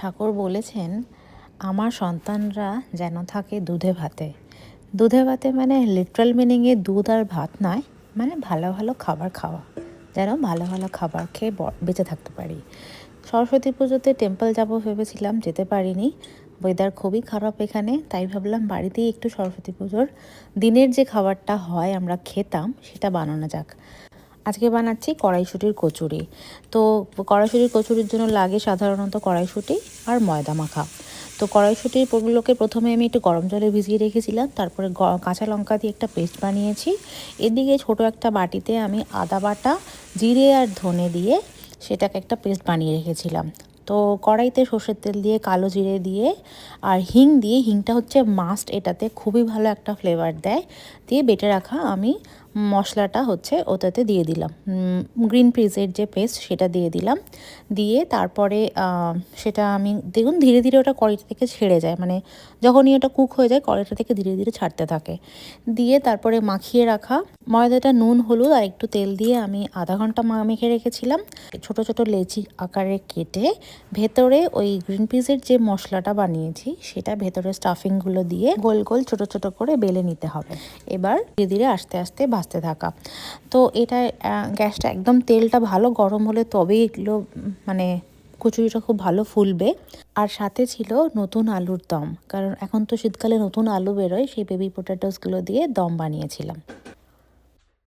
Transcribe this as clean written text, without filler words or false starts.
ঠাকুর বলেছেন আমার সন্তানরা যেন থাকে দুধে ভাতে। দুধে ভাতে মানে লিটারাল মিনিংয়ে দুধ আর ভাত নয়, মানে ভালো ভালো খাবার খাওয়া, যেন ভালো ভালো খাবার খেয়ে বেঁচে থাকতে পারি। সরস্বতী পুজোতে টেম্পল যাব ভেবেছিলাম, যেতে পারিনি। ওয়েদার খুবই খারাপ এখানে, তাই ভাবলাম বাড়িতেই একটু সরস্বতী পুজোর দিনের যে খাবারটা হয় আমরা খেতাম সেটা বানানো যাক। আজকে বানাচ্ছি কড়াইশুঁটির কচুরি। তো কড়াইশুঁটির কচুরির জন্য লাগে সাধারণত কড়াইশুঁটি আর ময়দা মাখা। তো কড়াইশুঁটিগুলোকে প্রথমে আমি একটু গরম জলে ভিজিয়ে রেখেছিলাম, তারপরে কাঁচা লঙ্কা দিয়ে একটা পেস্ট বানিয়েছি। এদিকে ছোট একটা বাটিতে আমি আদা বাটা, জিরে আর ধনে দিয়ে সেটাকে একটা পেস্ট বানিয়ে রেখেছিলাম। তো কড়াইতে সর্ষের তেল দিয়ে কালো জিরে দিয়ে আর হিং দিয়ে, হিংটা হচ্ছে মাস্ট, এটাতে খুবই ভালো একটা ফ্লেভার দেয়, দিয়ে বেটে রাখা আমি মশলাটা হচ্ছে ওটাতে দিয়ে দিলাম। গ্রিন পিসের যে পেস্ট সেটা দিয়ে দিলাম, দিয়ে তারপরে সেটা আমি দেখুন ধীরে ধীরে ওটা কড়াইটা থেকে ছেড়ে যায়, মানে যখনই ওটা কুক হয়ে যায় কড়াইটা থেকে ধীরে ধীরে ছাড়তে থাকে। দিয়ে তারপরে মাখিয়ে রাখা ময়দাটা নুন হলুদ আর একটু তেল দিয়ে আমি আধা ঘন্টা মেখে রেখেছিলাম। ছোট ছোট লেচি আকারে কেটে ভেতরে ওই গ্রিন পিসের যে মশলাটা বানিয়েছি সেটা ভেতরে স্টাফিংগুলো দিয়ে গোল গোল ছোট ছোট করে বেলে নিতে হবে। এবার ধীরে ধীরে আস্তে আস্তে ভাজতে থাকা। তো এটা গ্যাসটা একদম তেলটা ভালো গরম হলে তবেই এগুলো মানে কচুরিটা খুব ভালো ফুলবে। আর সাথে ছিল নতুন আলুর দম, কারণ এখন তো শীতকালে নতুন আলু বেরোয়, সেই বেবি পটেটোসগুলো দিয়ে দম বানিয়েছিলাম।